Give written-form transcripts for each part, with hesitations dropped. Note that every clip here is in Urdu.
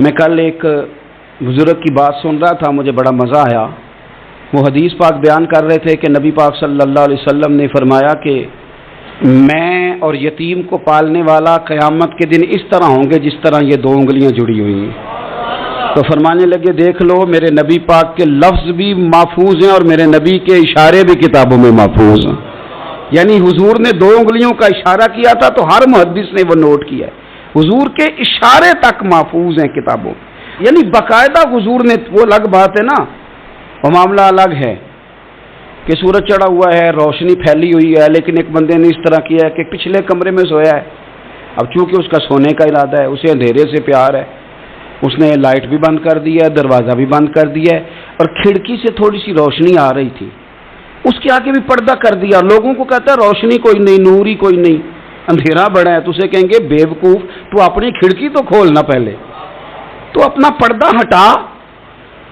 میں کل ایک بزرگ کی بات سن رہا تھا، مجھے بڑا مزہ آیا. وہ حدیث پاک بیان کر رہے تھے کہ نبی پاک صلی اللہ علیہ وسلم نے فرمایا کہ میں اور یتیم کو پالنے والا قیامت کے دن اس طرح ہوں گے جس طرح یہ 2 انگلیاں جڑی ہوئی ہیں. تو فرمانے لگے دیکھ لو میرے نبی پاک کے لفظ بھی محفوظ ہیں اور میرے نبی کے اشارے بھی کتابوں میں محفوظ ہیں. یعنی حضور نے 2 انگلیوں کا اشارہ کیا تھا تو ہر محدث نے وہ نوٹ کیا ہے. حضور کے اشارے تک محفوظ ہیں کتابوں. یعنی باقاعدہ حضور نے، وہ الگ بات ہے نا، وہ معاملہ الگ ہے کہ سورج چڑھا ہوا ہے، روشنی پھیلی ہوئی ہے، لیکن ایک بندے نے اس طرح کیا ہے کہ پچھلے کمرے میں سویا ہے. اب چونکہ اس کا سونے کا ارادہ ہے، اسے اندھیرے سے پیار ہے، اس نے لائٹ بھی بند کر دی ہے، دروازہ بھی بند کر دیا ہے، اور کھڑکی سے تھوڑی سی روشنی آ رہی تھی، اس کے آگے بھی پردہ کر دیا. لوگوں کو کہتا ہے روشنی کوئی نہیں، نور ہی کوئی نہیں، اندھیرا بڑا ہے. تو اسے کہیں گے بے وقوف، تو اپنی کھڑکی تو کھولنا پہلے، تو اپنا پردہ ہٹا،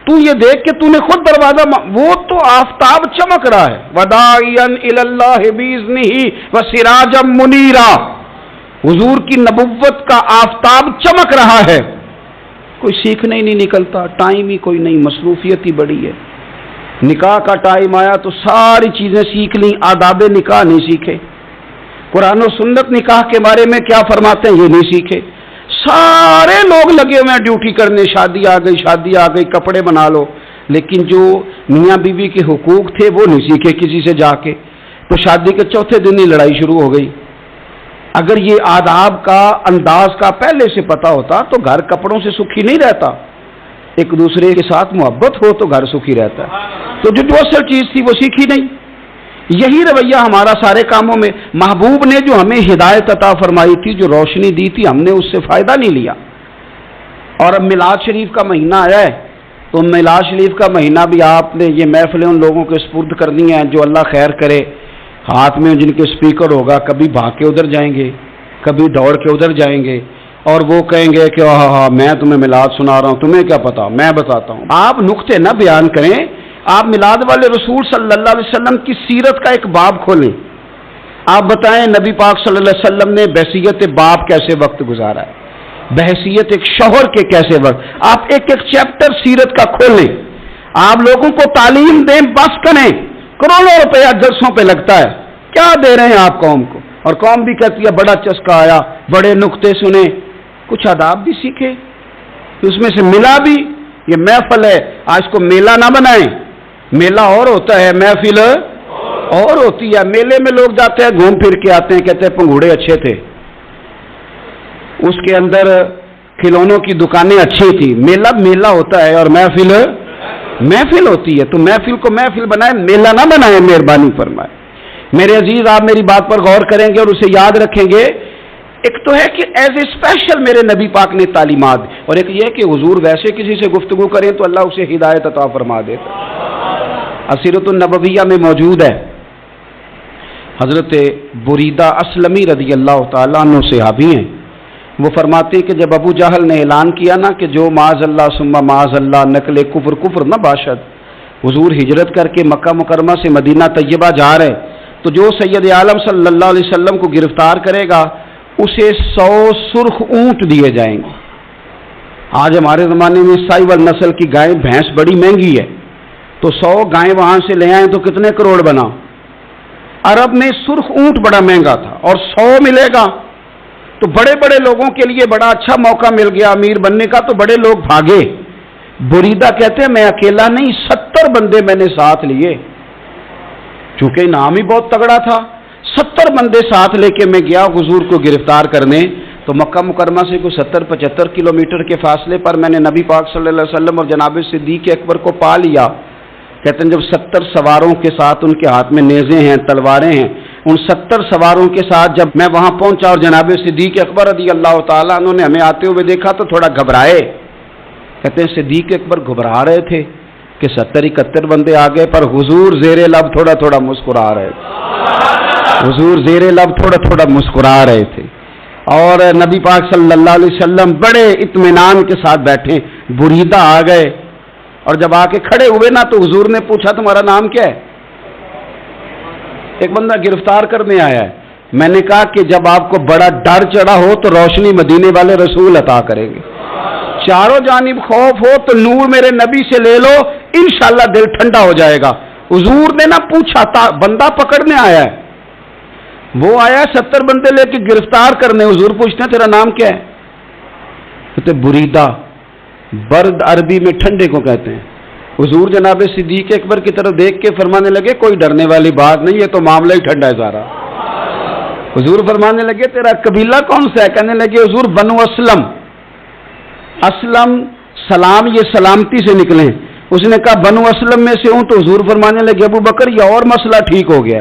تو یہ دیکھ کہ تو نے خود دروازہ وہ تو آفتاب چمک رہا ہے. وداعیا الی اللہ باذنہ وسراجا منیرا، حضور کی نبوت کا آفتاب چمک رہا ہے. کوئی سیکھنے ہی نہیں نکلتا، ٹائم ہی کوئی نہیں، مصروفیت ہی بڑی ہے. نکاح کا ٹائم آیا تو ساری چیزیں سیکھ لیں، آداب نکاح نہیں سیکھے. قرآن و سنت نکاح کے بارے میں کیا فرماتے ہیں یہ نہیں سیکھے. سارے لوگ لگے ہوئے ہیں ڈیوٹی کرنے، شادی آ گئی، شادی آ گئی، کپڑے بنا لو، لیکن جو میاں بیوی کے حقوق تھے وہ نہیں سیکھے کسی سے جا کے. تو شادی کے چوتھے دن ہی لڑائی شروع ہو گئی. اگر یہ آداب کا، انداز کا پہلے سے پتا ہوتا تو گھر کپڑوں سے سکھی نہیں رہتا. ایک دوسرے کے ساتھ محبت ہو تو گھر سکھی رہتا ہے. تو جو اصل چیز تھی وہ سیکھی نہیں. یہی رویہ ہمارا سارے کاموں میں. محبوب نے جو ہمیں ہدایت عطا فرمائی تھی، جو روشنی دی تھی، ہم نے اس سے فائدہ نہیں لیا. اور اب میلاد شریف کا مہینہ آیا ہے تو میلاد شریف کا مہینہ بھی آپ نے یہ محفلیں ان لوگوں کے سپرد کرنی ہیں جو اللہ خیر کرے، ہاتھ میں جن کے سپیکر ہوگا، کبھی بھاگ کے ادھر جائیں گے، کبھی دوڑ کے ادھر جائیں گے، اور وہ کہیں گے کہ ہاں میں تمہیں میلاد سنا رہا ہوں، تمہیں کیا پتا، میں بتاتا ہوں. آپ نقطے نہ بیان کریں، آپ میلاد والے رسول صلی اللہ علیہ وسلم کی سیرت کا ایک باب کھولیں. آپ بتائیں نبی پاک صلی اللہ علیہ وسلم نے بحیثیت باپ کیسے وقت گزارا ہے، بحیثیت ایک شوہر کے کیسے وقت. آپ ایک ایک چیپٹر سیرت کا کھولیں، آپ لوگوں کو تعلیم دیں، بس کریں. کروڑوں روپیہ جلسوں پہ لگتا ہے، کیا دے رہے ہیں آپ قوم کو؟ اور قوم بھی کہتی ہے بڑا چسکا آیا، بڑے نقطے سنے. کچھ آداب بھی سیکھے، اس میں سے ملا بھی. یہ محفل ہے، آج کو میلہ نہ بنائیں. میلہ اور ہوتا ہے، محفل اور ہوتی ہے. میلے میں لوگ جاتے ہیں، گھوم پھر کے آتے ہیں، کہتے ہیں پنگوڑے اچھے تھے، اس کے اندر کھلونوں کی دکانیں اچھی تھی. میلہ ہوتا ہے اور محفل ہوتی ہے. تو محفل کو محفل بنائیں، میلہ نہ بنائیں، مہربانی فرمائے. میرے عزیز، آپ میری بات پر غور کریں گے اور اسے یاد رکھیں گے. ایک تو ہے کہ ایز اے اسپیشل میرے نبی پاک نے تعلیمات، اور ایک یہ کہ حضور ویسے کسی سے گفتگو کریں تو اللہ اسے ہدایت عطا فرما دیتا. سیرت النبویہ میں موجود ہے، حضرت بریدہ اسلمی رضی اللہ تعالیٰ عنہ صحابی ہیں. وہ فرماتے ہیں کہ جب ابو جہل نے اعلان کیا نا کہ جو معاذ اللہ ثم معاذ اللہ نقل کفر نہ باشد، حضور ہجرت کر کے مکہ مکرمہ سے مدینہ طیبہ جا رہے، تو جو سید عالم صلی اللہ علیہ وسلم کو گرفتار کرے گا اسے 100 سرخ اونٹ دیے جائیں گے. آج ہمارے زمانے میں سائیول نسل کی گائے بھینس بڑی مہنگی ہے، تو 100 گائیں وہاں سے لے آئیں تو کتنے کروڑ بنا. عرب میں سرخ اونٹ بڑا مہنگا تھا اور 100 ملے گا تو بڑے بڑے لوگوں کے لیے بڑا اچھا موقع مل گیا امیر بننے کا. تو بڑے لوگ بھاگے. بریدہ کہتے ہیں میں اکیلا نہیں، 70 بندے میں نے ساتھ لیے، چونکہ انعام ہی بہت تگڑا تھا. 70 بندے ساتھ لے کے میں گیا حضور کو گرفتار کرنے. تو مکہ مکرمہ سے کوئی 70-75 کلومیٹر کے فاصلے پر میں نے نبی پاک صلی اللہ علیہ وسلم اور جناب صدیق اکبر کو پا لیا. کہتے ہیں جب 70 سواروں کے ساتھ، ان کے ہاتھ میں نیزے ہیں، تلواریں ہیں، ان 70 سواروں کے ساتھ جب میں وہاں پہنچا اور جناب صدیق اکبر رضی اللہ تعالیٰ انہوں نے ہمیں آتے ہوئے دیکھا تو تھوڑا گھبرائے. کہتے ہیں صدیق اکبر گھبرا رہے تھے کہ 70-71 بندے آ گئے، پر حضور زیر لب تھوڑا تھوڑا مسکرا رہے تھے. حضور زیر لب تھوڑا تھوڑا مسکرا رہے تھے. اور نبی پاک صلی اللہ علیہ وسلم بڑے اطمینان کے ساتھ بیٹھے. بریدہ آ گئے اور جب آ کے کھڑے ہوئے نا تو حضور نے پوچھا تمہارا نام کیا ہے؟ ایک بندہ گرفتار کرنے آیا ہے. میں نے کہا کہ جب آپ کو بڑا ڈر چڑھا ہو تو روشنی مدینے والے رسول عطا کریں گے. چاروں جانب خوف ہو تو نور میرے نبی سے لے لو، انشاءاللہ دل ٹھنڈا ہو جائے گا۔ حضور نے نہ پوچھا تھا، بندہ پکڑنے آیا ہے، وہ آیا 70 بندے لے کے گرفتار کرنے، حضور پوچھتے ہیں تیرا نام کیا ہے؟ کہتے بریدہ، برد عربی میں ٹھنڈے کو کہتے ہیں۔ حضور جناب صدیق اکبر کی طرف دیکھ کے فرمانے لگے کوئی ڈرنے والی بات نہیں، یہ تو معاملہ ہی ٹھنڈا ہے سارا۔ حضور فرمانے لگے تیرا قبیلہ کون سا ہے؟ کہنے لگے حضور بنو اسلم۔ اسلم سلام، یہ سلامتی سے نکلے۔ اس نے کہا بنو اسلم میں سے ہوں، تو حضور فرمانے لگے ابو بکر یہ اور مسئلہ ٹھیک ہو گیا،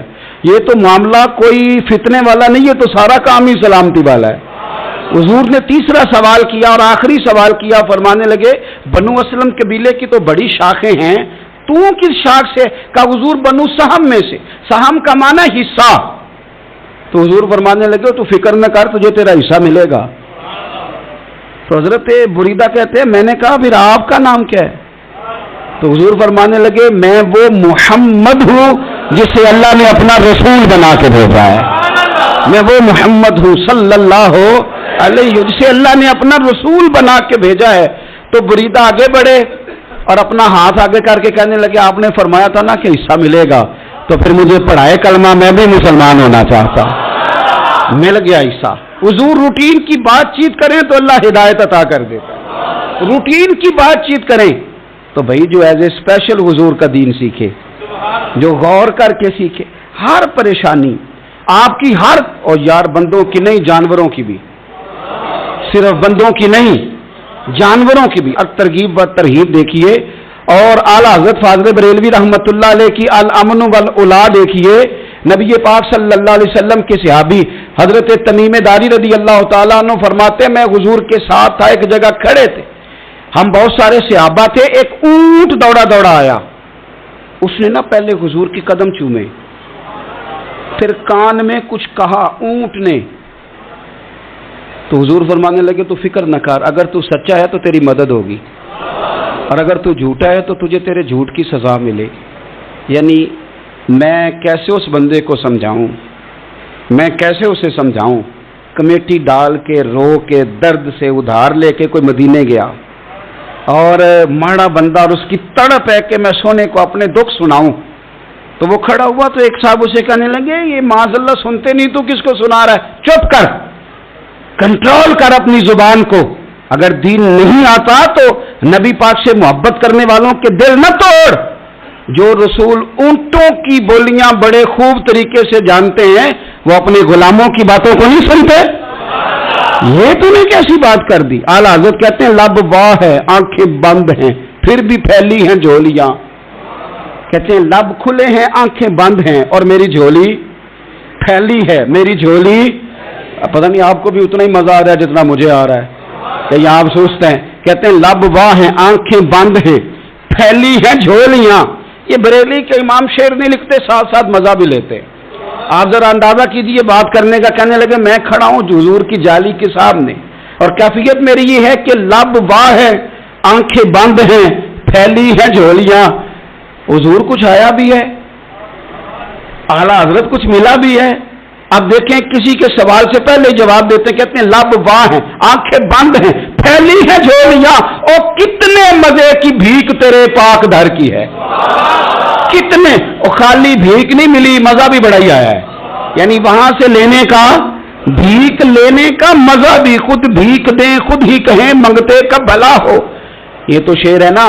یہ تو معاملہ کوئی فتنے والا نہیں، یہ تو سارا کام ہی سلامتی والا ہے۔ حضور نے تیسرا سوال کیا اور آخری سوال کیا، فرمانے لگے بنو اسلم قبیلے کی تو بڑی شاخیں ہیں، تو کس شاخ سے؟ کہا حضور بنو سہم میں سے۔ سہم کا معنی حصہ۔ تو حضور فرمانے لگے تو فکر نہ کر، تجھے تیرا حصہ ملے گا۔ تو حضرت بریدہ کہتے ہیں میں نے کہا پھر آپ کا نام کیا ہے؟ تو حضور فرمانے لگے میں وہ محمد ہوں جسے اللہ نے اپنا رسول بنا کے بھیجا ہے، میں وہ محمد ہوں صلی اللہ علیہ، جسے اللہ نے اپنا رسول بنا کے بھیجا ہے۔ تو بریدہ آگے بڑھے اور اپنا ہاتھ آگے کر کے کہنے لگے آپ نے فرمایا تھا نا کہ حصہ ملے گا، تو پھر مجھے پڑھائے کلمہ، میں بھی مسلمان ہونا چاہتا۔ مل گیا حصہ۔ حضور روٹین کی بات چیت کریں تو اللہ ہدایت عطا کر دیتا ہے، روٹین کی بات چیت کریں تو بھائی جو ایز اے اسپیشل حضور کا دین سیکھے، جو غور کر کے سیکھے، ہر پریشانی آپ کی ہر، اور یار بندوں کی نہیں جانوروں کی بھی، صرف بندوں کی نہیں جانوروں کی بھی۔ اب ترغیب و ترہیب دیکھیے، اور اعلیٰ حضرت فاضل بریلوی رحمۃ اللہ علیہ کی الامن والاولا دیکھیے، نبی پاک صلی اللہ علیہ وسلم کے صحابی حضرت تمیم داری رضی اللہ تعالیٰ عنہ فرماتے میں حضور کے ساتھ تھا، ایک جگہ کھڑے تھے، ہم بہت سارے صحابہ تھے، ایک اونٹ دوڑا دوڑا آیا، اس نے نا پہلے حضور کی قدم چومے، پھر کان میں کچھ کہا اونٹ نے، تو حضور فرمانے لگے تو فکر نہ کر، اگر تو سچا ہے تو تیری مدد ہوگی، اور اگر تو جھوٹا ہے تو تجھے تیرے جھوٹ کی سزا ملے۔ یعنی میں کیسے اس بندے کو سمجھاؤں، میں کیسے اسے سمجھاؤں، کمیٹی ڈال کے رو کے درد سے ادھار لے کے کوئی مدینے گیا، اور ماڑا بندہ، اور اس کی تڑپ ہے کہ میں سونے کو اپنے دکھ سناؤں، تو وہ کھڑا ہوا تو ایک صاحب اسے کہنے لگے یہ معاذ اللہ سنتے نہیں تو کس کو سنا رہا ہے، چپ کر، کنٹرول کر اپنی زبان کو، اگر دین نہیں آتا تو نبی پاک سے محبت کرنے والوں کے دل نہ توڑ۔ جو رسول اونٹوں کی بولیاں بڑے خوب طریقے سے جانتے ہیں، وہ اپنے غلاموں کی باتوں کو نہیں سنتے۔ یہ تو نے کیسی بات کر دی؟ اعلیٰ حضرت کہتے ہیں لب واہ ہے، آنکھیں بند ہیں، پھر بھی پھیلی ہیں جھولیاں۔ کہتے ہیں لب کھلے ہیں، آنکھیں بند ہیں، اور میری جھولی پھیلی ہے، میری جھولی، پتہ نہیں آپ کو بھی اتنا ہی مزہ آ رہا ہے جتنا مجھے آ رہا ہے کہ یہاں آپ سوچتے ہیں۔ کہتے ہیں لب واہ ہیں، آنکھیں بند ہیں، پھیلی ہیں جھولیاں۔ یہ بریلی کے امام شعر نہیں لکھتے، ساتھ ساتھ مزہ بھی لیتے۔ آپ ذرا اندازہ کیجیے بات کرنے کا، کہنے لگے میں کھڑا ہوں حضور کی جالی کے سامنے، اور کیفیت میری یہ ہے کہ لب واہ ہے، آنکھیں بند ہیں، پھیلی ہیں جھولیاں۔ حضور کچھ آیا بھی ہے، اعلیٰ حضرت کچھ ملا بھی ہے۔ اب دیکھیں کسی کے سوال سے پہلے جواب دیتے، کہتے ہیں لب واہ ہیں، آنکھیں بند ہیں، پھیلی ہیں جھولیاں، اور کتنے مزے کی بھیک تیرے پاک در کی ہے، کتنے، اور خالی بھیک نہیں ملی، مزہ بھی بڑا ہی آیا ہے، یعنی وہاں سے لینے کا، بھیک لینے کا مزہ بھی، خود بھیک دیں خود ہی کہیں منگتے کا بھلا ہو۔ یہ تو شعر ہے نا،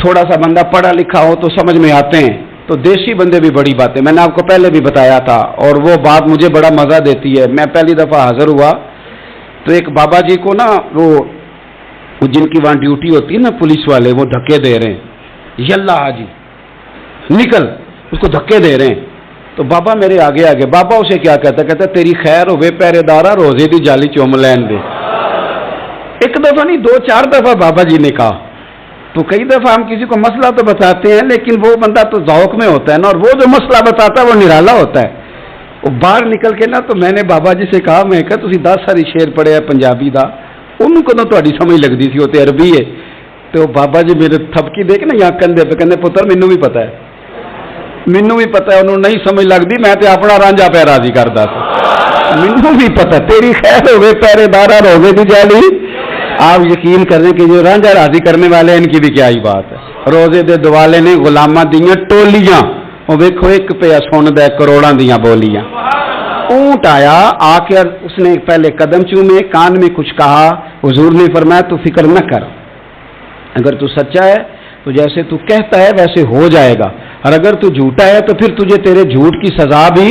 تھوڑا سا بندہ پڑھا لکھا ہو تو سمجھ میں آتے ہیں، تو دیسی بندے بھی بڑی باتیں، میں نے آپ کو پہلے بھی بتایا تھا، اور وہ بات مجھے بڑا مزہ دیتی ہے۔ میں پہلی دفعہ حاضر ہوا تو ایک بابا جی کو نا، وہ جن کی وہاں ڈیوٹی ہوتی ہے نا پولیس والے، وہ دھکے دے رہے ہیں، یلا حاجی نکل، اس کو دھکے دے رہے ہیں، تو بابا میرے آگے آگے، بابا اسے کیا کہتا تیری خیر ہوئے پہرے دارا، روزے دی جالی چوم لین دے۔ ایک دفعہ نہیں، 2-4 دفعہ بابا جی نے کہا۔ تو کئی دفعہ ہم کسی کو مسئلہ تو بتاتے ہیں، لیکن وہ بندہ تو ذوق میں ہوتا ہے نا، اور وہ جو مسئلہ بتاتا ہے وہ نرالا ہوتا ہے۔ وہ باہر نکل کے نا، تو میں نے بابا جی سے کہا، میں کہا تسی 10 ساری شعر پڑھے ہیں پنجابی دا، ان کو تو تہاڈی سمجھ لگدی سی، وہ تے عربی ہے۔ تو بابا جی میرے تھپکی دیکھ نا یہاں کندھے پہ، کہندے پتر مینوں بھی پتہ ہے، مینوں بھی پتہ ہے، انہوں نہیں سمجھ لگدی، میں تے اپنا رانجھا پہ راضی کردا سی، مینوں بھی پتہ، تیری خیر ہوے پہرے دارا روزے دی جالی آپ یقین کریں کہ جو رانجھا راضی کرنے والے ہیں ان کی بھی کیا ہی بات ہے. روزے دے دوالے نے غلاماں دیاں ٹولیاں, وہ ویکھو ایک پہ سن دے کروڑاں دیاں بولیاں. اونٹ آیا, آ کے اس نے پہلے قدم چومے, کان میں کچھ کہا. حضور نے فرمایا تو فکر نہ کر, اگر تو سچا ہے تو جیسے تو کہتا ہے ویسے ہو جائے گا, اور اگر تو جھوٹا ہے تو پھر تجھے تیرے جھوٹ کی سزا بھی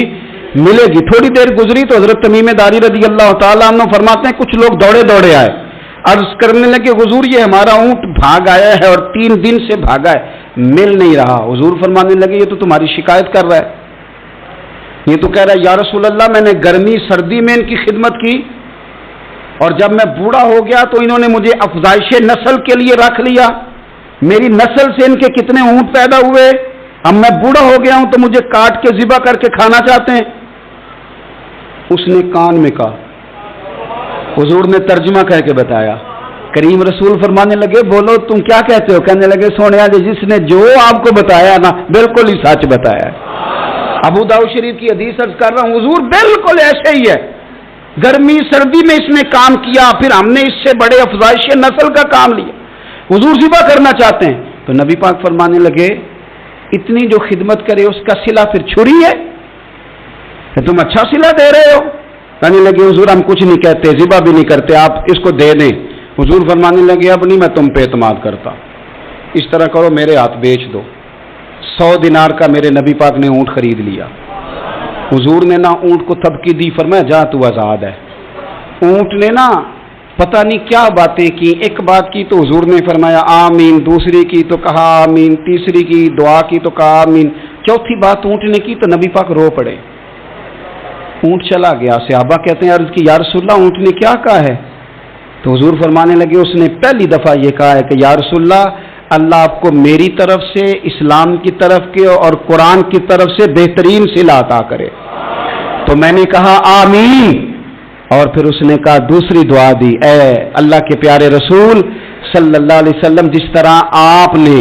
ملے گی. تھوڑی دیر گزری تو حضرت تمیم داری رضی اللہ تعالیٰ عنہ فرماتے ہیں کچھ لوگ دوڑے دوڑے آئے, عرض کرنے لگے حضور یہ ہمارا اونٹ بھاگ آیا ہے اور 3 دن سے بھاگا ہے, مل نہیں رہا. حضور فرمانے لگے یہ تو تمہاری شکایت کر رہا ہے, یہ تو کہہ رہا ہے یا رسول اللہ میں نے گرمی سردی میں ان کی خدمت کی, اور جب میں بوڑھا ہو گیا تو انہوں نے مجھے افزائش نسل کے لیے رکھ لیا. میری نسل سے ان کے کتنے اونٹ پیدا ہوئے, اب میں بوڑھا ہو گیا ہوں تو مجھے کاٹ کے ذبح کر کے کھانا چاہتے ہیں. اس نے کان میں کہا, حضور نے ترجمہ کر کے بتایا. کریم رسول فرمانے لگے بولو تم کیا کہتے ہو؟ کہنے لگے سونے جس نے جو آپ کو بتایا نا بالکل ہی سچ بتایا ہے. ابو داؤد شریف کی حدیث عرض کر رہا ہوں, حضور بالکل ایسے ہی ہے, گرمی سردی میں اس نے کام کیا, پھر ہم نے اس سے بڑے افزائش نسل کا کام لیا, حضور ذبح کرنا چاہتے ہیں. تو نبی پاک فرمانے لگے اتنی جو خدمت کرے اس کا صلہ پھر چھری ہے کہ تم اچھا صلہ دے رہے ہو. کہنے لگے حضور ہم کچھ نہیں کہتے, ذبح بھی نہیں کرتے, آپ اس کو دے دیں. حضور فرمانے لگے اب نہیں میں تم پہ اعتماد کرتا, اس طرح کرو میرے ہاتھ بیچ دو. 100 دینار کا میرے نبی پاک نے اونٹ خرید لیا. حضور نے نا اونٹ کو تھپکی دی, فرمایا جا تو آزاد ہے. اونٹ نے نا پتہ نہیں کیا باتیں کی, ایک بات کی تو حضور نے فرمایا آمین, دوسری کی تو کہا آمین, تیسری کی دعا کی تو کہا آمین, چوتھی بات اونٹ نے کی تو نبی پاک رو پڑے. اونٹ چلا گیا. صحابہ کہتے ہیں عرض کی یا رسول اللہ اونٹ نے کیا کہا ہے؟ تو حضور فرمانے لگے اس نے پہلی دفعہ یہ کہا ہے کہ یا رسول اللہ اللہ آپ کو میری طرف سے, اسلام کی طرف کے اور قرآن کی طرف سے بہترین صلہ عطا کرے. تو میں نے کہا آمین, اور پھر اس نے کہا دوسری دعا دی, اے اللہ کے پیارے رسول صلی اللہ علیہ وسلم جس طرح آپ نے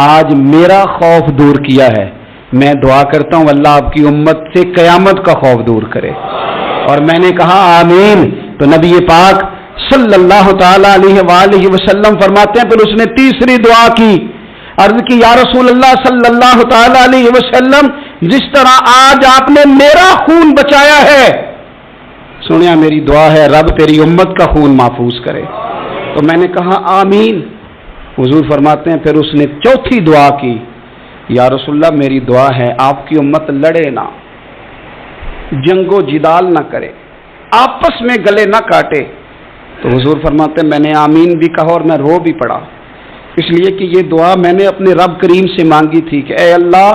آج میرا خوف دور کیا ہے, میں دعا کرتا ہوں اللہ آپ کی امت سے قیامت کا خوف دور کرے. اور میں نے کہا آمین. تو نبی پاک صلی اللہ تعالی علیہ وآلہ وسلم فرماتے ہیں پھر اس نے تیسری دعا کی, عرض کی یا رسول اللہ صلی اللہ تعالی علیہ وسلم جس طرح آج آپ نے میرا خون بچایا ہے, سنیا میری دعا ہے رب تیری امت کا خون محفوظ کرے. تو میں نے کہا آمین. حضور فرماتے ہیں پھر اس نے چوتھی دعا کی, یا رسول اللہ میری دعا ہے آپ کی امت لڑے نہ, جنگ و جدال نہ کرے, آپس میں گلے نہ کاٹے. تو حضور فرماتے ہیں میں نے آمین بھی کہا اور میں رو بھی پڑا, اس لیے کہ یہ دعا میں نے اپنے رب کریم سے مانگی تھی کہ اے اللہ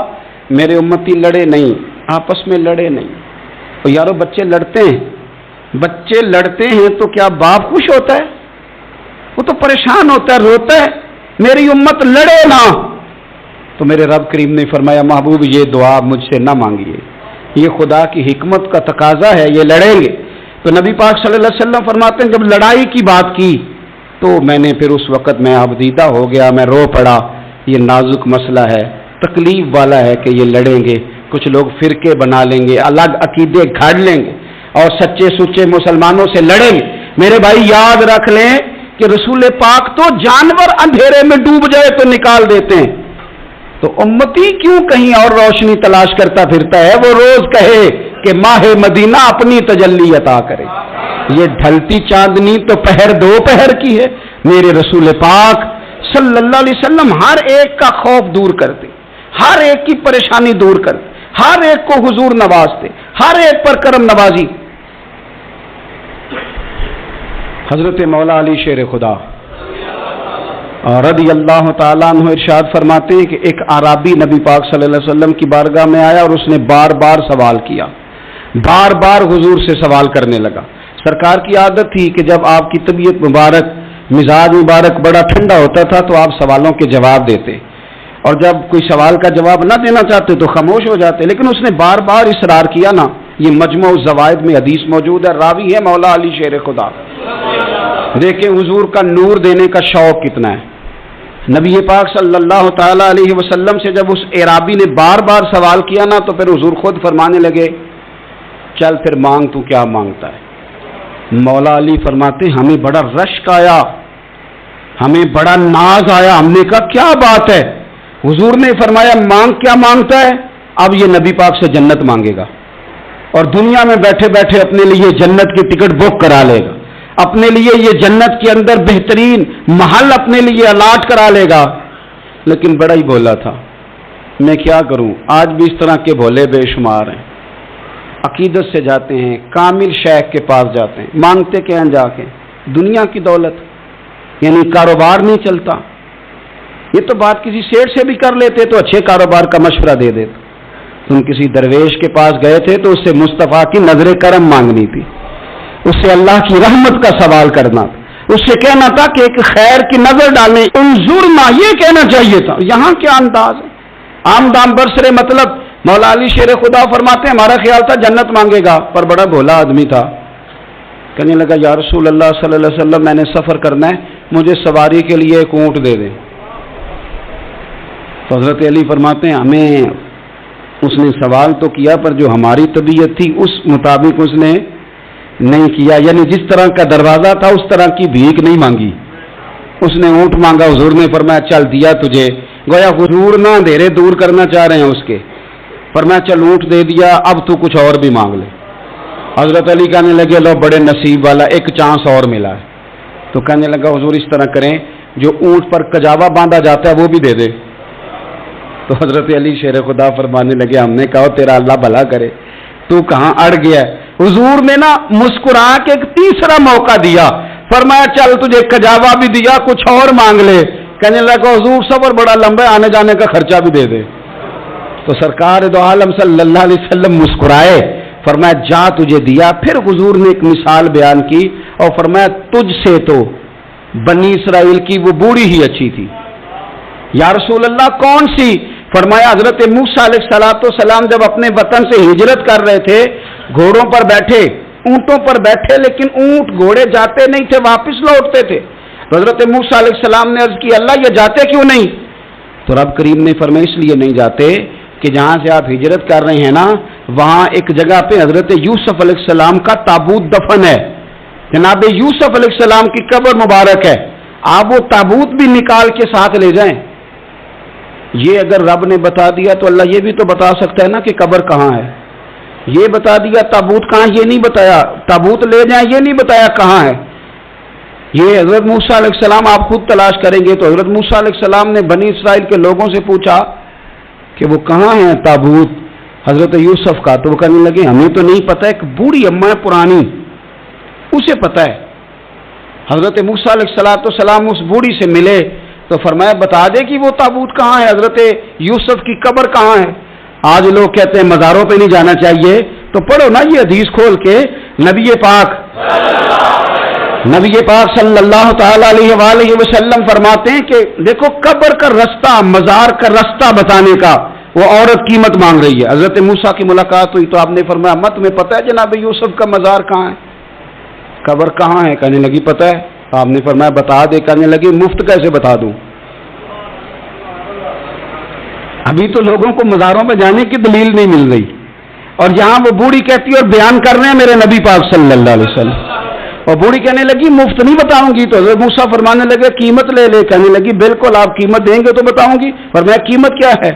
میرے امتی لڑے نہیں, آپس میں لڑے نہیں. تو یارو بچے لڑتے ہیں تو کیا باپ خوش ہوتا ہے؟ وہ تو پریشان ہوتا ہے, روتا ہے, میری امت لڑے نہ. تو میرے رب کریم نے فرمایا محبوب یہ دعا مجھ سے نہ مانگیے, یہ خدا کی حکمت کا تقاضا ہے, یہ لڑیں گے. تو نبی پاک صلی اللہ علیہ وسلم فرماتے ہیں جب لڑائی کی بات کی تو میں نے پھر اس وقت میں ابدیدہ ہو گیا, میں رو پڑا. یہ نازک مسئلہ ہے, تکلیف والا ہے کہ یہ لڑیں گے, کچھ لوگ فرقے بنا لیں گے, الگ عقیدے گھاڑ لیں گے اور سچے سچے مسلمانوں سے لڑیں گے. میرے بھائی یاد رکھ لیں کہ رسول پاک تو جانور اندھیرے میں ڈوب جائے تو نکال دیتے ہیں, تو امتی کیوں کہیں اور روشنی تلاش کرتا پھرتا ہے؟ وہ روز کہے کہ ماہ مدینہ اپنی تجلی عطا کرے. یہ ڈھلتی چاندنی تو پہر دو پہر کی ہے. میرے رسول پاک صلی اللہ علیہ وسلم ہر ایک کا خوف دور کرتے, ہر ایک کی پریشانی دور کرتے, ہر ایک کو حضور نوازتے, ہر ایک پر کرم نوازی. حضرت مولا علی شیر خدا رضی اللہ تعالیٰ عنہ ارشاد فرماتے ہیں کہ ایک اعرابی نبی پاک صلی اللہ علیہ وسلم کی بارگاہ میں آیا اور اس نے بار بار سوال کیا, بار بار حضور سے سوال کرنے لگا. سرکار کی عادت تھی کہ جب آپ کی طبیعت مبارک, مزاج مبارک بڑا ٹھنڈا ہوتا تھا تو آپ سوالوں کے جواب دیتے, اور جب کوئی سوال کا جواب نہ دینا چاہتے تو خاموش ہو جاتے. لیکن اس نے بار بار اصرار کیا نا. یہ مجموع الزوائد میں حدیث موجود ہے, راوی ہے مولا علی شیر خدا. دیکھیں حضور کا نور دینے کا شوق کتنا ہے. نبی پاک صلی اللہ تعالی علیہ وسلم سے جب اس اعرابی نے بار بار سوال کیا نا تو پھر حضور خود فرمانے لگے چل پھر مانگ, تو کیا مانگتا ہے؟ مولا علی فرماتے ہمیں بڑا رشک آیا، ہمیں بڑا ناز آیا، ہم نے کہا کیا بات ہے؟ حضور نے فرمایا مانگ کیا مانگتا ہے؟ اب یہ نبی پاک سے جنت مانگے گا اور دنیا میں بیٹھے بیٹھے اپنے لیے جنت کی ٹکٹ بک کرا لے گا، اپنے لیے یہ جنت کے اندر بہترین محل اپنے لیے الاٹ کرا لے گا، لیکن بڑا ہی بولا تھا۔ میں کیا کروں، آج بھی اس طرح کے بھولے بے شمار ہیں، عقیدت سے جاتے ہیں، کامل شیخ کے پاس جاتے ہیں، مانگتے کیا ہیں جا کے؟ دنیا کی دولت، یعنی کاروبار نہیں چلتا۔ یہ تو بات کسی سیٹ سے بھی کر لیتے تو اچھے کاروبار کا مشورہ دے دیتے۔ تم کسی درویش کے پاس گئے تھے تو اس سے مصطفیٰ کی نظر کرم مانگنی تھی، اس سے اللہ کی رحمت کا سوال کرنا تھا، اس سے کہنا تھا کہ ایک خیر کی نظر ڈالیں، انظرنا، یہ کہنا چاہیے تھا۔ یہاں کیا انداز ہے، عام دام برسرے مطلب۔ مولا علی شیر خدا فرماتے ہیں ہمارا خیال تھا جنت مانگے گا، پر بڑا بھولا آدمی تھا، کہنے لگا یا رسول اللہ صلی اللہ علیہ وسلم میں نے سفر کرنا ہے، مجھے سواری کے لیے ایک اونٹ دے دیں۔ تو حضرت علی فرماتے ہیں ہمیں اس نے سوال تو کیا پر جو ہماری طبیعت تھی اس مطابق اس نے نہیں کیا، یعنی جس طرح کا دروازہ تھا اس طرح کی بھیک نہیں مانگی، اس نے اونٹ مانگا، حضور نے فرمایا چل دیا تجھے، گویا حضور نہ دے رہے، دور کرنا چاہ رہے ہیں اس کے، فرمایا چل اونٹ دے دیا، اب تو کچھ اور بھی مانگ لے۔ حضرت علی کہنے لگے لو بڑے نصیب والا، ایک چانس اور ملا ہے۔ تو کہنے لگا حضور اس طرح کریں جو اونٹ پر کجاوا باندھا جاتا ہے وہ بھی دے دے۔ تو حضرت علی شیر خدا فرمانے لگے ہم نے کہا تیرا اللہ بھلا کرے، تو کہاں اڑ گیا ہے؟ حضور نے نا مسکرا کے ایک تیسرا موقع دیا، فرمایا چل تجھے کجاوا بھی دیا، کچھ اور مانگ لے۔ کہنے لگا حضور سفر بڑا لمبا ہے، آنے جانے کا خرچہ بھی دے دے۔ تو سرکار دو عالم صلی اللہ علیہ وسلم مسکرائے، فرمایا جا تجھے دیا۔ پھر حضور نے ایک مثال بیان کی اور فرمایا تجھ سے تو بنی اسرائیل کی وہ بوڑھی ہی اچھی تھی۔ یا رسول اللہ کون سی؟ فرمایا حضرت موسیٰ علیہ السلام جب اپنے وطن سے ہجرت کر رہے تھے، گھوڑوں پر بیٹھے، اونٹوں پر بیٹھے، لیکن اونٹ گھوڑے جاتے نہیں تھے، واپس لوٹتے تھے۔ تو حضرت موسیٰ علیہ السلام نے عرض کی اللہ یہ جاتے کیوں نہیں؟ تو رب کریم نے فرمایا اس لیے نہیں جاتے کہ جہاں سے آپ ہجرت کر رہے ہیں نا، وہاں ایک جگہ پہ حضرت یوسف علیہ السلام کا تابوت دفن ہے، جناب یوسف علیہ السلام کی قبر مبارک ہے، آپ وہ تابوت بھی نکال کے ساتھ لے جائیں۔ یہ اگر رب نے بتا دیا تو اللہ یہ بھی تو بتا سکتا ہے نا کہ قبر کہاں ہے۔ یہ بتا دیا تابوت کہاں، یہ نہیں بتایا، تابوت لے جائیں یہ نہیں بتایا کہاں ہے۔ یہ حضرت موسیٰ علیہ السلام آپ خود تلاش کریں گے تو حضرت موسیٰ علیہ السلام نے بنی اسرائیل کے لوگوں سے پوچھا کہ وہ کہاں ہے تابوت حضرت یوسف کا، تو وہ کہنے لگے ہمیں تو نہیں پتہ، ایک بوڑھی اماں ہے پرانی اسے پتہ ہے۔ حضرت موسیٰ علیہ السلام اس بوڑھی سے ملے تو فرمایا بتا دے کہ وہ تابوت کہاں ہے، حضرت یوسف کی قبر کہاں ہے۔ آج لوگ کہتے ہیں مزاروں پہ نہیں جانا چاہیے، تو پڑھو نا یہ حدیث کھول کے، نبی پاک صلی اللہ تعالی علیہ وآلہ وسلم فرماتے ہیں کہ دیکھو قبر کا رستہ، مزار کا رستہ بتانے کا وہ عورت قیمت مانگ رہی ہے۔ حضرت موسیٰ کی ملاقات ہوئی تو آپ نے فرمایا مت میں پتہ ہے جناب یوسف کا مزار کہاں ہے، قبر کہاں ہے؟ کہنے لگی پتہ ہے۔ آپ نے فرمایا بتا دے، کہنے لگی مفت کیسے بتا دوں، ابھی تو لوگوں کو مزاروں پہ جانے کی دلیل نہیں مل رہی، اور یہاں وہ بوڑھی کہتی ہے اور بیان کر رہے ہیں میرے نبی پاک صلی اللہ علیہ وسلم، اور بوڑھی کہنے لگی مفت نہیں بتاؤں گی۔ تو حضرت موسیٰ فرمانے لگے قیمت لے لے، کہنے لگی بالکل آپ قیمت دیں گے تو بتاؤں گی۔ فرمایا قیمت کیا ہے؟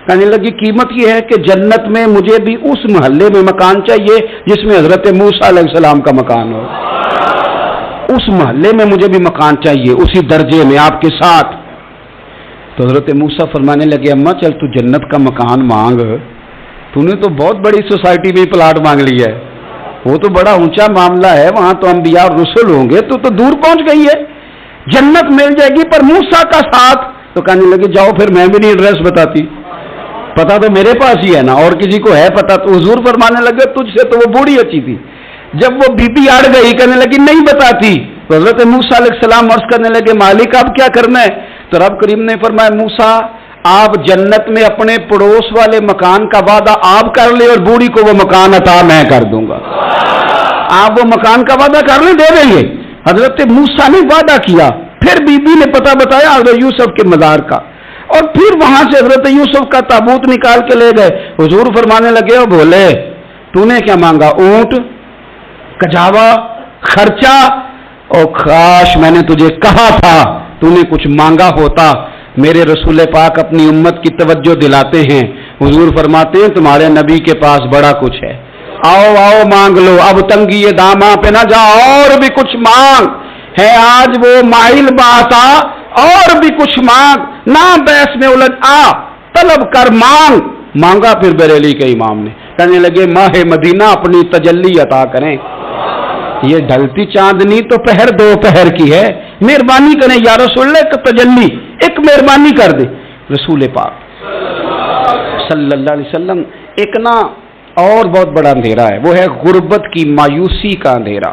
کہنے لگی قیمت یہ ہے کہ جنت میں مجھے بھی اس محلے میں مکان چاہیے جس میں حضرت موسیٰ علیہ السلام کا مکان ہو، اس محلے میں مجھے بھی مکان چاہیے، اسی درجے میں آپ کے ساتھ۔ تو حضرت موسیٰ فرمانے لگے اماں چل تو جنت کا مکان مانگ، تو نے تو بہت بڑی سوسائٹی میں پلاٹ مانگ لیا ہے، وہ تو بڑا اونچا معاملہ ہے، وہاں تو انبیاء اور رسول ہوں گے، تو دور پہنچ گئی ہے، جنت مل جائے گی پر موسیٰ کا ساتھ۔ تو کہنے لگے جاؤ پھر میں بھی نہیں ایڈریس بتاتی، پتا تو میرے پاس ہی ہے نا، اور کسی کو ہے پتا؟ تو حضور فرمانے لگے تجھ سے تو وہ بوڑھی اچھی تھی۔ جب وہ بی بی اڑ گئی کہنے لگی نہیں بتاتی، تو حضرت موسیٰ علیہ السلام عرض کرنے لگے مالک اب کیا کرنا ہے؟ تو رب کریم نے فرمایا موسیٰ آپ جنت میں اپنے پڑوس والے مکان کا وعدہ آپ کر لیں اور بوڑھی کو وہ مکان عطا میں کر دوں گا۔ آپ وہ مکان کا وعدہ کر لیں دے دیں گے۔ حضرت موسیٰ نے وعدہ کیا، پھر بی بی نے پتہ بتایا حضرت یوسف کے مزار کا، اور پھر وہاں سے حضرت یوسف کا تابوت نکال کے لے گئے۔ حضور فرمانے لگے او بولے تو نے کیا مانگا؟ اونٹ، کجاوا، خرچہ، اور کاش میں نے تجھے کہا تھا، تو نے کچھ مانگا ہوتا۔ میرے رسول پاک اپنی امت کی توجہ دلاتے ہیں، حضور فرماتے ہیں تمہارے نبی کے پاس بڑا کچھ ہے، آؤ آؤ مانگ لو، اب تنگی داماں پہ نہ جا، اور بھی کچھ مانگ ہے آج وہ مائل باسا، اور بھی کچھ مانگ، نہ بحث میں الجھ آ، طلب کر، مانگ۔ مانگا پھر بریلی کے امام نے، کہنے لگے ماہ مدینہ اپنی تجلی عطا کریں، یہ ڈھلتی چاندنی تو پہر دو پہر کی ہے، مہربانی کریں یا رسول اللہ، ایک تجلی، ایک مہربانی کر دے۔ رسول پاک صلی اللہ علیہ وسلم ایک نا اور بہت بڑا اندھیرا ہے، وہ ہے غربت کی مایوسی کا اندھیرا۔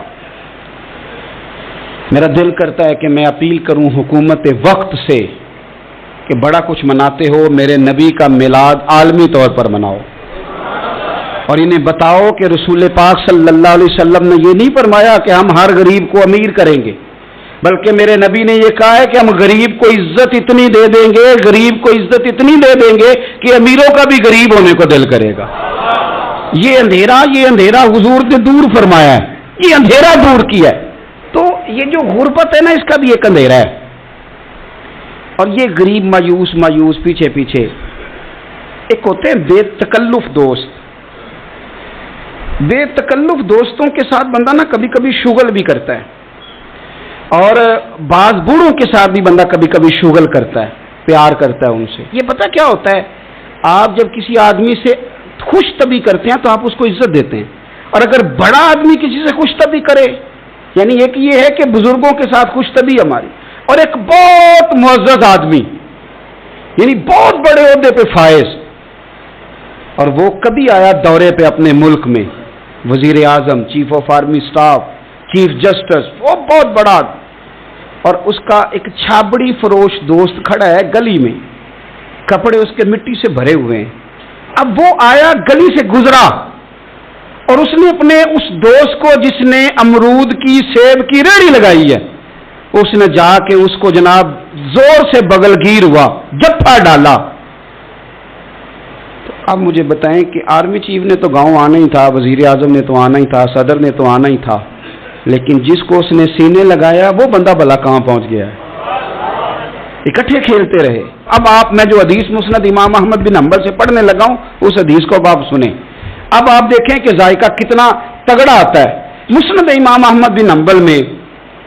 میرا دل کرتا ہے کہ میں اپیل کروں حکومت وقت سے کہ بڑا کچھ مناتے ہو، میرے نبی کا میلاد عالمی طور پر مناؤ، اور انہیں بتاؤ کہ رسول پاک صلی اللہ علیہ وسلم نے یہ نہیں فرمایا کہ ہم ہر غریب کو امیر کریں گے، بلکہ میرے نبی نے یہ کہا ہے کہ ہم غریب کو عزت اتنی دے دیں گے، غریب کو عزت اتنی دے دیں گے کہ امیروں کا بھی غریب ہونے کو دل کرے گا۔ یہ اندھیرا حضور نے دور فرمایا ہے، یہ اندھیرا دور کیا ہے۔ تو یہ جو غربت ہے نا، اس کا بھی ایک اندھیرا ہے، اور یہ غریب مایوس پیچھے ایک ہوتے ہیں بے تکلف دوست۔ بے تکلف دوستوں کے ساتھ بندہ نا کبھی کبھی شغل بھی کرتا ہے، اور بعض بوڑھوں کے ساتھ بھی بندہ کبھی کبھی شغل کرتا ہے، پیار کرتا ہے ان سے۔ یہ پتہ کیا ہوتا ہے، آپ جب کسی آدمی سے خوش طبی کرتے ہیں تو آپ اس کو عزت دیتے ہیں، اور اگر بڑا آدمی کسی سے خوش طبی کرے، یعنی ایک یہ ہے کہ بزرگوں کے ساتھ خوش طبی ہماری، اور ایک بہت معزز آدمی یعنی بہت بڑے عہدے پہ فائز، اور وہ کبھی آیا دورے پہ اپنے ملک میں، وزیر اعظم، chief of army staff, chief justice, وہ بہت بڑا، اور اس کا ایک چھابڑی فروش دوست کھڑا ہے گلی میں، کپڑے اس کے مٹی سے بھرے ہوئے ہیں۔ اب وہ آیا گلی سے گزرا، اور اس نے اپنے اس دوست کو جس نے امرود کی سیب کی ریڑھی لگائی ہے، اس نے جا کے اس کو جناب زور سے بغل گیر ہوا، جپا ڈالا۔ تو اب مجھے بتائیں کہ آرمی چیف نے تو گاؤں آنا ہی تھا، وزیر اعظم نے تو آنا ہی تھا، صدر نے تو آنا ہی تھا، لیکن جس کو اس نے سینے لگایا وہ بندہ بھلا کہاں پہنچ گیا ہے؟ اکٹھے کھیلتے رہے۔ اب میں جو حدیث مسند امام احمد بن حنبل سے پڑھنے لگا ہوں، اس حدیث کو اب آپ سنیں۔ اب آپ دیکھیں کہ ذائقہ کتنا تگڑا آتا ہے۔ مسند امام احمد بن حنبل میں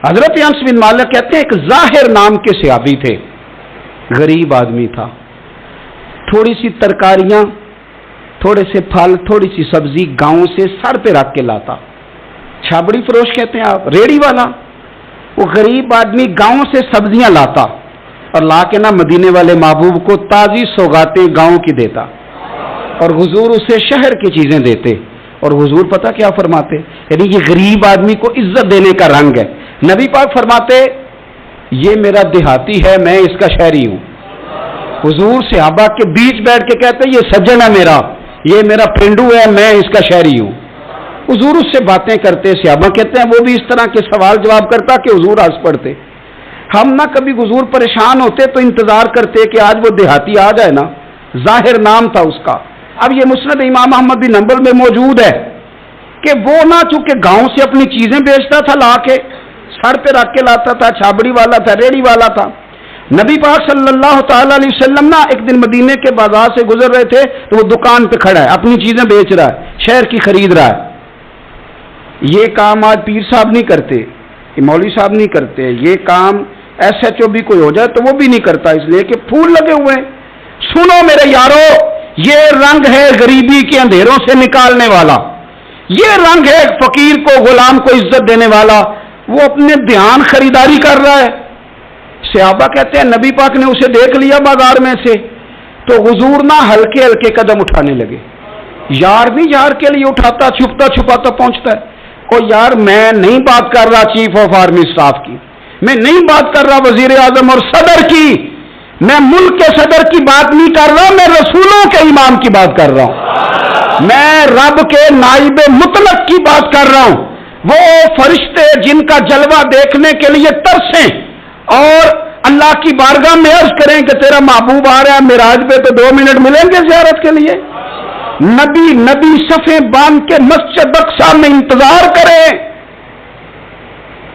حضرت انس بن مالک کہتے ہیں ایک ظاہر نام کے صحابی تھے، غریب آدمی تھا، تھوڑی سی ترکاریاں، تھوڑے سے پھل، تھوڑی سی سبزی گاؤں سے سر پہ رکھ کے لاتا۔ چھابڑی فروش کہتے ہیں آپ، ریڑھی والا، وہ غریب آدمی گاؤں سے سبزیاں لاتا، اور لا کے نہ مدینے والے محبوب کو تازی سوغاتیں گاؤں کی دیتا، اور حضور اسے شہر کی چیزیں دیتے، اور حضور پتہ کیا فرماتے، یعنی یہ غریب آدمی کو عزت دینے کا رنگ ہے۔ نبی پاک فرماتے یہ میرا دیہاتی ہے، میں اس کا شہری ہوں۔ حضور صحابہ کے بیچ بیٹھ کے کہتے یہ سجن ہے میرا، یہ میرا پرنڈو ہے، میں اس کا شہری ہوں۔ حضور اس سے باتیں کرتے، صحابہ کہتے ہیں وہ بھی اس طرح کے سوال جواب کرتا کہ حضور ہنس پڑتے۔ ہم نہ کبھی حضور پریشان ہوتے تو انتظار کرتے کہ آج وہ دیہاتی آ جائے نا، ظاہر نام تھا اس کا۔ اب یہ مسند امام احمد بن حنبل میں موجود ہے کہ وہ نہ چونکہ گاؤں سے اپنی چیزیں بیچتا تھا، لا کے سر پہ رکھ کے لاتا تھا، چھابڑی والا تھا، ریڑھی والا تھا۔ نبی پاک صلی اللہ تعالی علیہ وسلم نا ایک دن مدینے کے بازار سے گزر رہے تھے، تو وہ دکان پہ کھڑا ہے، اپنی چیزیں بیچ رہا ہے، شہر کی خرید رہا ہے۔ یہ کام آج پیر صاحب نہیں کرتے، یہ مولوی صاحب نہیں کرتے، یہ کام ایس ایچ او بھی کوئی ہو جائے تو وہ بھی نہیں کرتا، اس لیے کہ پھول لگے ہوئے ہیں۔ سنو میرے یارو، یہ رنگ ہے غریبی کے اندھیروں سے نکالنے والا، یہ رنگ ہے فقیر کو، غلام کو عزت دینے والا۔ وہ اپنے دھیان خریداری کر رہا ہے۔ صحابہ کہتے ہیں نبی پاک نے اسے دیکھ لیا بازار میں سے، تو حضور نہ ہلکے ہلکے قدم اٹھانے لگے۔ یار بھی یار کے لیے اٹھاتا، چھپتا چھپاتا پہنچتا ہے۔ او یار میں نہیں بات کر رہا چیف آف آرمی اسٹاف کی، میں نہیں بات کر رہا وزیر اعظم اور صدر کی، میں ملک کے صدر کی بات نہیں کر رہا، میں رسولوں کے امام کی بات کر رہا ہوں، میں رب کے نائب مطلق کی بات کر رہا ہوں۔ وہ فرشتے جن کا جلوہ دیکھنے کے لیے ترسیں اور اللہ کی بارگاہ میں عرض کریں کہ تیرا محبوب آ رہا ہے معراج پہ، تو 2 منٹ ملیں گے زیارت کے لیے؟ نبی صفیں باندھ کے مسجد اقصی میں انتظار کریں،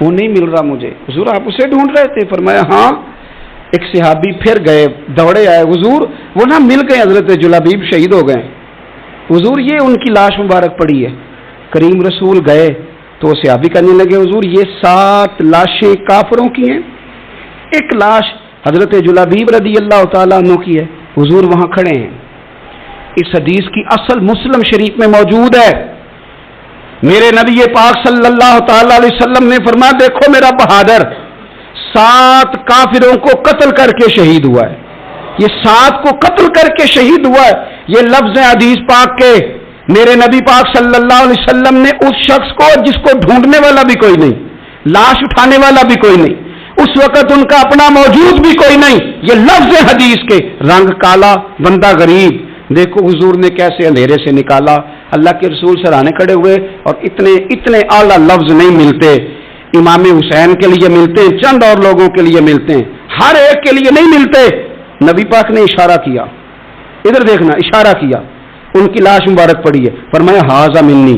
وہ نہیں مل رہا مجھے۔ حضور آپ اسے ڈھونڈ رہے تھے؟ فرمایا ہاں۔ ایک صحابی پھر گئے، دوڑے آئے، حضور وہ نہ مل گئے، حضرت جلابیب شہید ہو گئے حضور، یہ ان کی لاش مبارک پڑی ہے۔ کریم رسول گئے تو صحابی کہنے لگے حضور یہ 7 لاشیں کافروں کی ہیں، ایک لاش حضرت جلابیب رضی اللہ تعالیٰ عنہ کی ہے۔ حضور وہاں کھڑے ہیں۔ اس حدیث کی اصل مسلم شریف میں موجود ہے۔ میرے نبی پاک صلی اللہ تعالی علیہ وسلم نے فرمایا دیکھو میرا بہادر 7 کافروں کو قتل کر کے شہید ہوا ہے، یہ 7 کو قتل کر کے شہید ہوا ہے۔ یہ لفظ حدیث پاک کے میرے نبی پاک صلی اللہ علیہ وسلم نے اس شخص کو جس کو ڈھونڈنے والا بھی کوئی نہیں، لاش اٹھانے والا بھی کوئی نہیں، اس وقت ان کا اپنا موجود بھی کوئی نہیں، یہ لفظ حدیث کے، رنگ کالا بندہ غریب، دیکھو حضور نے کیسے اندھیرے سے نکالا۔ اللہ کے رسول سراہنے کھڑے ہوئے اور اتنے اعلیٰ لفظ نہیں ملتے، امام حسین کے لیے ملتے ہیں، چند اور لوگوں کے لیے ملتے ہیں، ہر ایک کے لیے نہیں ملتے۔ نبی پاک نے اشارہ کیا، ادھر دیکھنا، اشارہ کیا، ان کی لاش مبارک پڑی ہے، فرمایا ھذا منی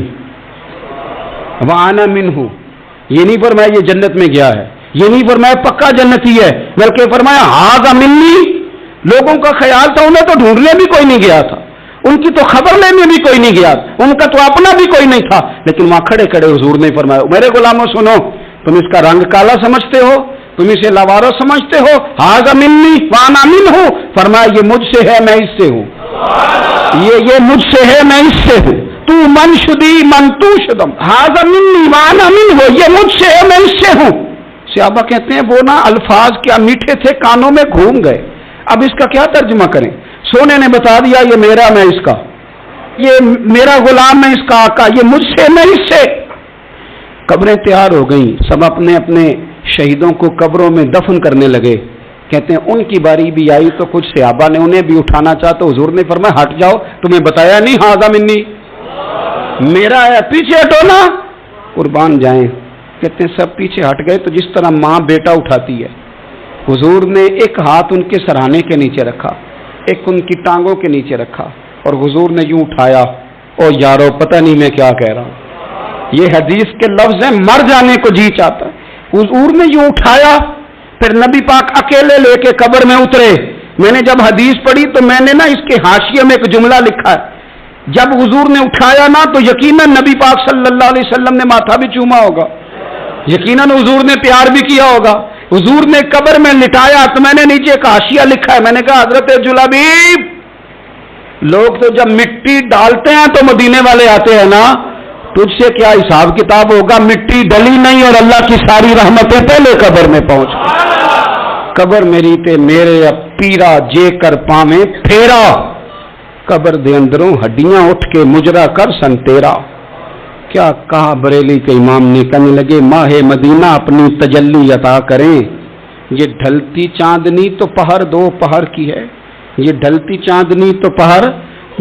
وانا منہ، یہ نہیں فرمایا یہ جنت میں گیا ہے، یہ نہیں فرمایا پکا جنتی ہے، بلکہ فرمایا ھذا منی۔ لوگوں کا خیال تھا انہیں تو ڈھونڈنے بھی کوئی نہیں گیا تھا، ان کی تو خبر لینے بھی کوئی نہیں گیا، ان کا تو اپنا بھی کوئی نہیں تھا، لیکن وہاں کھڑے کھڑے حضور نے فرمایا میرے غلاموں سنو، تم اس کا رنگ کالا سمجھتے ہو، تم اسے لاوارث سمجھتے ہو، ھذا منی وانا منہ، فرمایا یہ مجھ سے ہے میں اس سے ہوں، یہ مجھ سے ہے میں اس سے ہوں، تو من شدی من تو شدم، ھذا منی وانا منہ، یہ مجھ سے ہے میں اس سے ہوں۔ صحابہ کہتے ہیں وہ نا الفاظ کیا میٹھے تھے، کانوں میں گھوم گئے، اب اس کا کیا ترجمہ کریں؟ سونے نے بتا دیا یہ میرا میں اس کا، یہ میرا غلام میں اس کا آقا، یہ مجھ سے میں اس سے۔ قبریں تیار ہو گئیں، سب اپنے اپنے شہیدوں کو قبروں میں دفن کرنے لگے۔ کہتے ہیں ان کی باری بھی آئی تو کچھ صحابہ نے انہیں بھی اٹھانا چاہا تو حضور نے فرمایا ہٹ جاؤ، تمہیں بتایا نہیں ھذا منی، میرا ہے، پیچھے ہٹو نا، قربان جائیں۔ کہتے ہیں سب پیچھے ہٹ گئے تو جس طرح ماں بیٹا اٹھاتی ہے، حضور نے ایک ہاتھ ان کے سرہانے کے نیچے رکھا، ایک ان کی ٹانگوں کے نیچے رکھا، اور حضور نے یوں اٹھایا، او یارو پتہ نہیں میں کیا کہہ رہا ہوں، یہ حدیث کے لفظ ہیں، مر جانے کو جی چاہتا ہے۔ حضور نے یوں اٹھایا، پھر نبی پاک اکیلے لے کے قبر میں اترے۔ میں نے جب حدیث پڑھی تو میں نے نا اس کے حاشیے میں ایک جملہ لکھا ہے، جب حضور نے اٹھایا نا تو یقیناً نبی پاک صلی اللہ علیہ وسلم نے ماتھا بھی چوما ہوگا، یقیناً حضور نے پیار بھی کیا ہوگا۔ حضور نے قبر میں لٹایا تو میں نے نیچے ایک حاشیہ لکھا ہے، میں نے کہا حضرت جلابیب، لوگ تو جب مٹی ڈالتے ہیں تو مدینے والے آتے ہیں نا، تجھ سے کیا حساب کتاب ہوگا، مٹی ڈلی نہیں اور اللہ کی ساری رحمتیں پہلے قبر میں پہنچ گئی۔ قبر میری تے میرے اب پیرا جے کر پاویں پھیرا، قبر دے اندروں ہڈیاں اٹھ کے مجرا کر سن تیرا۔ کیا کہا بریلی کے امام نے، کہنے لگے ماہ مدینہ اپنی تجلی عطا کریں، یہ ڈھلتی چاندنی تو پہر 2 پہر کی ہے، یہ ڈھلتی چاندنی تو پہر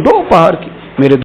2 پہر کی۔ میرے